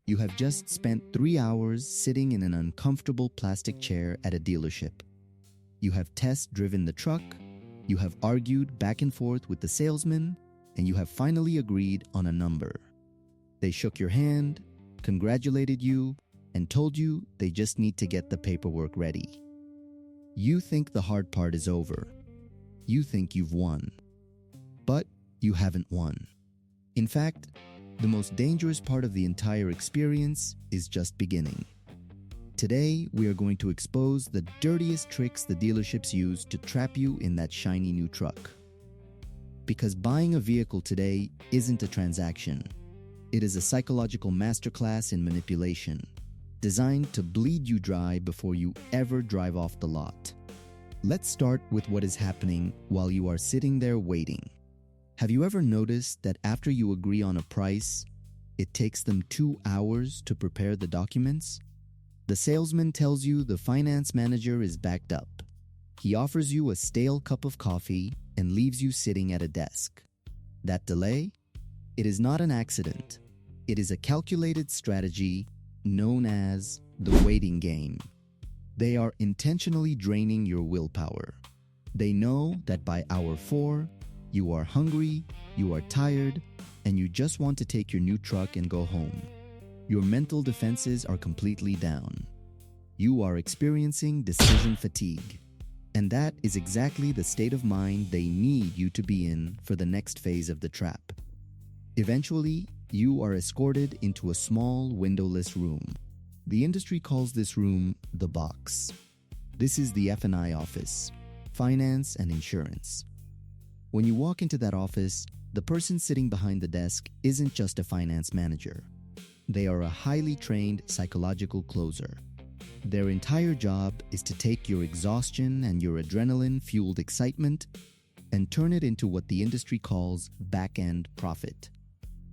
You have just spent 3 hours sitting in an uncomfortable plastic chair at a dealership. You have test-driven the truck, you have argued back and forth with the salesman, and you have finally agreed on a number. They shook your hand, congratulated you, and told you they just need to get the paperwork ready. You think the hard part is over. You think you've won. But you haven't won. In fact, the most dangerous part of the entire experience is just beginning. Today, we are going to expose the dirtiest tricks the dealerships use to trap you in that shiny new truck. Because buying a vehicle today isn't a transaction. It is a psychological masterclass in manipulation, designed to bleed you dry before you ever drive off the lot. Let's start with what is happening while you are sitting there waiting. Have you ever noticed that after you agree on a price, it takes them 2 hours to prepare the documents? The salesman tells you the finance manager is backed up. He offers you a stale cup of coffee and leaves you sitting at a desk. That delay? It is not an accident. It is a calculated strategy known as the waiting game. They are intentionally draining your willpower. They know that by hour 4, you are hungry, you are tired, and you just want to take your new truck and go home. Your mental defenses are completely down. You are experiencing decision fatigue. And that is exactly the state of mind they need you to be in for the next phase of the trap. Eventually, you are escorted into a small windowless room. The industry calls this room the box. This is the F&I office, finance and insurance. When you walk into that office, the person sitting behind the desk isn't just a finance manager. They are a highly trained psychological closer. Their entire job is to take your exhaustion and your adrenaline-fueled excitement and turn it into what the industry calls back-end profit.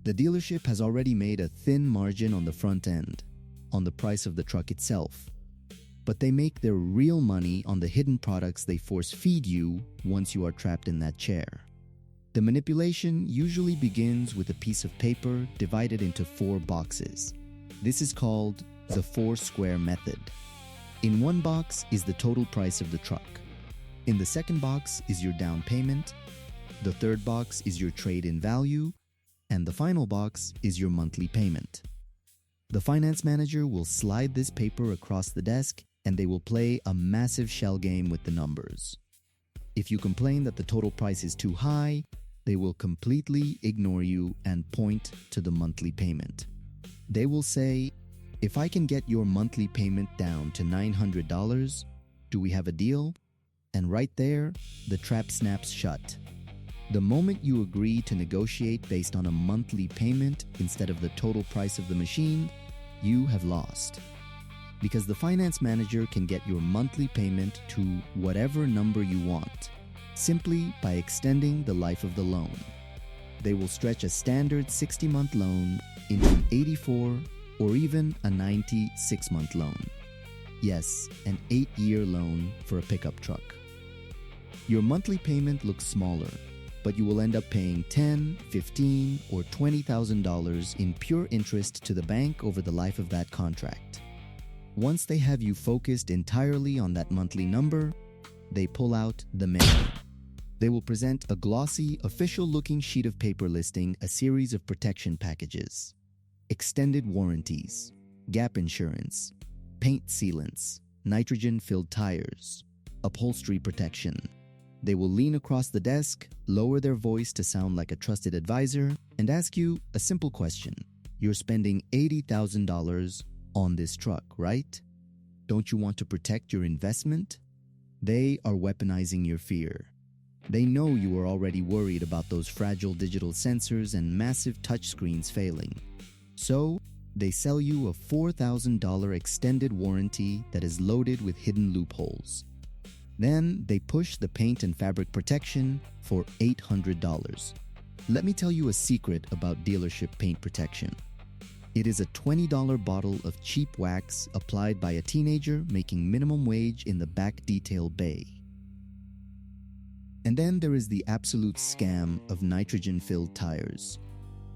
The dealership has already made a thin margin on the front end, on the price of the truck itself. But they make their real money on the hidden products they force-feed you once you are trapped in that chair. The manipulation usually begins with a piece of paper divided into 4 boxes. This is called the 4-square method. In one box is the total price of the truck. In the second box is your down payment. The third box is your trade-in value. And the final box is your monthly payment. The finance manager will slide this paper across the desk and they will play a massive shell game with the numbers. If you complain that the total price is too high, they will completely ignore you and point to the monthly payment. They will say, "If I can get your monthly payment down to $900, do we have a deal?" And right there, the trap snaps shut. The moment you agree to negotiate based on a monthly payment instead of the total price of the machine, you have lost. Because the finance manager can get your monthly payment to whatever number you want, simply by extending the life of the loan. They will stretch a standard 60-month loan into an 84 or even a 96-month loan. Yes, an 8-year loan for a pickup truck. Your monthly payment looks smaller, but you will end up paying $10,000, $15,000, or $20,000 in pure interest to the bank over the life of that contract. Once they have you focused entirely on that monthly number, they pull out the menu. They will present a glossy, official-looking sheet of paper listing a series of protection packages, extended warranties, gap insurance, paint sealants, nitrogen-filled tires, upholstery protection. They will lean across the desk, lower their voice to sound like a trusted advisor, and ask you a simple question. You're spending $80,000 on this truck, right? Don't you want to protect your investment? They are weaponizing your fear. They know you are already worried about those fragile digital sensors and massive touchscreens failing. So, they sell you a $4,000 extended warranty that is loaded with hidden loopholes. Then they push the paint and fabric protection for $800. Let me tell you a secret about dealership paint protection. It is a $20 bottle of cheap wax applied by a teenager making minimum wage in the back detail bay. And then there is the absolute scam of nitrogen-filled tires.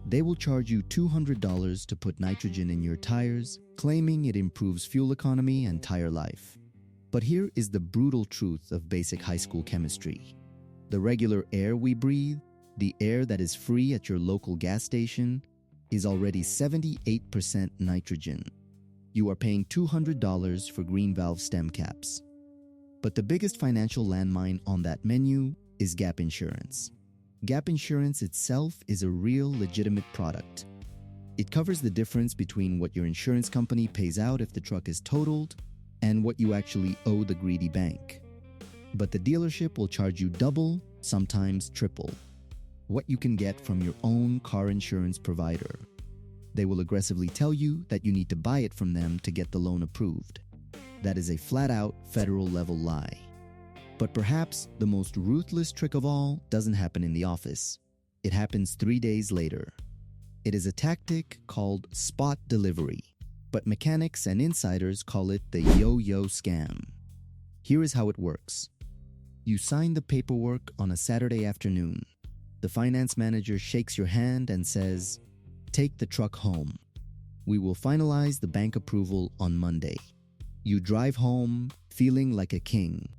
They will charge you $200 to put nitrogen in your tires, claiming it improves fuel economy and tire life. But here is the brutal truth of basic high school chemistry. The regular air we breathe, the air that is free at your local gas station, is already 78% nitrogen. You are paying $200 for green valve stem caps. But the biggest financial landmine on that menu is gap insurance. Gap insurance itself is a real, legitimate product. It covers the difference between what your insurance company pays out if the truck is totaled and what you actually owe the greedy bank. But the dealership will charge you double, sometimes triple, what you can get from your own car insurance provider. They will aggressively tell you that you need to buy it from them to get the loan approved. That is a flat-out federal-level lie. But perhaps the most ruthless trick of all doesn't happen in the office. It happens 3 days later. It is a tactic called spot delivery, but mechanics and insiders call it the yo-yo scam. Here is how it works. You sign the paperwork on a Saturday afternoon. The finance manager shakes your hand and says, "Take the truck home. We will finalize the bank approval on Monday." You drive home feeling like a king.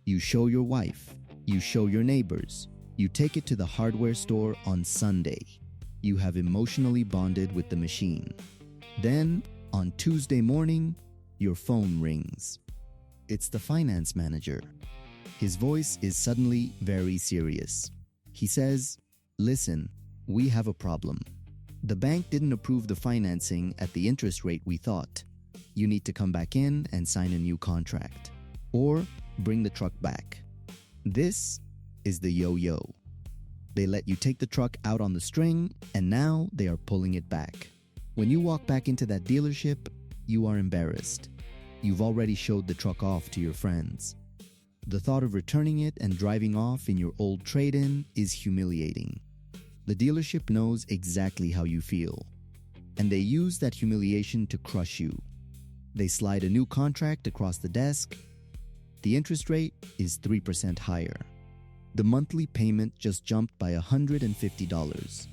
You show your wife. You show your neighbors. You take it to the hardware store on Sunday. You have emotionally bonded with the machine. Then, on Tuesday morning, your phone rings. It's the finance manager. His voice is suddenly very serious. He says, "Listen, we have a problem. The bank didn't approve the financing at the interest rate we thought. You need to come back in and sign a new contract. Or bring the truck back." This is the yo-yo. They let you take the truck out on the string, and now they are pulling it back. When you walk back into that dealership, you are embarrassed. You've already showed the truck off to your friends. The thought of returning it and driving off in your old trade-in is humiliating. The dealership knows exactly how you feel, and they use that humiliation to crush you. They slide a new contract across the desk. The interest rate is 3% higher. The monthly payment just jumped by $150.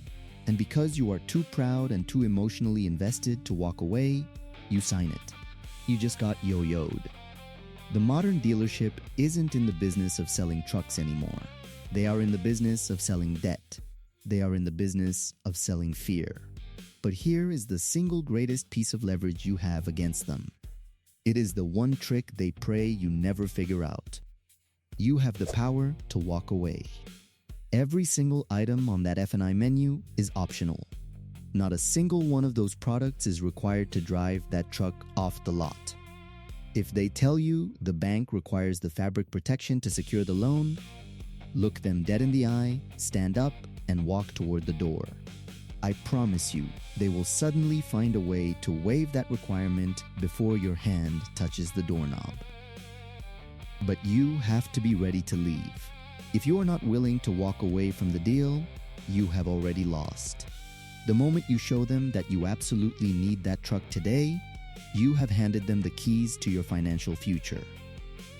And because you are too proud and too emotionally invested to walk away, you sign it. You just got yo-yoed. The modern dealership isn't in the business of selling trucks anymore. They are in the business of selling debt. They are in the business of selling fear. But here is the single greatest piece of leverage you have against them. It is the one trick they pray you never figure out. You have the power to walk away. Every single item on that F&I menu is optional. Not a single one of those products is required to drive that truck off the lot. If they tell you the bank requires the fabric protection to secure the loan, look them dead in the eye, stand up, and walk toward the door. I promise you, they will suddenly find a way to waive that requirement before your hand touches the doorknob. But you have to be ready to leave. If you are not willing to walk away from the deal, you have already lost. The moment you show them that you absolutely need that truck today, you have handed them the keys to your financial future.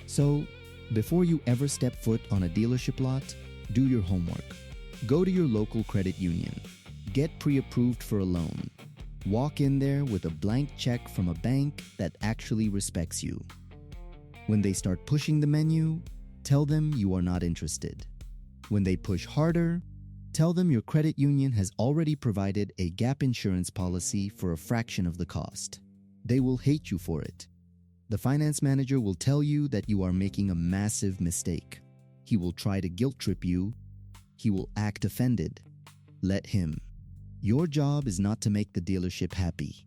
So, before you ever step foot on a dealership lot, do your homework. Go to your local credit union. Get pre-approved for a loan. Walk in there with a blank check from a bank that actually respects you. When they start pushing the menu, tell them you are not interested. When they push harder, tell them your credit union has already provided a gap insurance policy for a fraction of the cost. They will hate you for it. The finance manager will tell you that you are making a massive mistake. He will try to guilt trip you. He will act offended. Let him. Your job is not to make the dealership happy.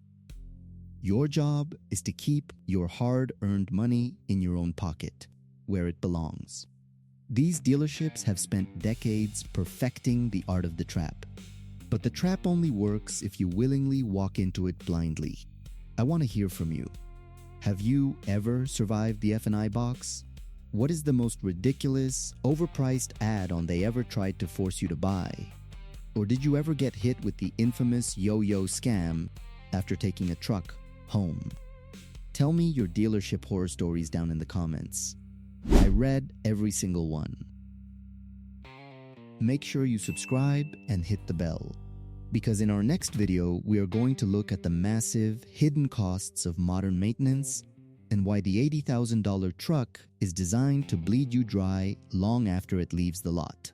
Your job is to keep your hard-earned money in your own pocket, where it belongs. These dealerships have spent decades perfecting the art of the trap. But the trap only works if you willingly walk into it blindly. I want to hear from you. Have you ever survived the F&I box? What is the most ridiculous, overpriced add-on they ever tried to force you to buy? Or did you ever get hit with the infamous yo-yo scam after taking a truck home? Tell me your dealership horror stories down in the comments. I read every single one. Make sure you subscribe and hit the bell, Because in our next video, we are going to look at the massive, hidden costs of modern maintenance and why the $80,000 truck is designed to bleed you dry long after it leaves the lot.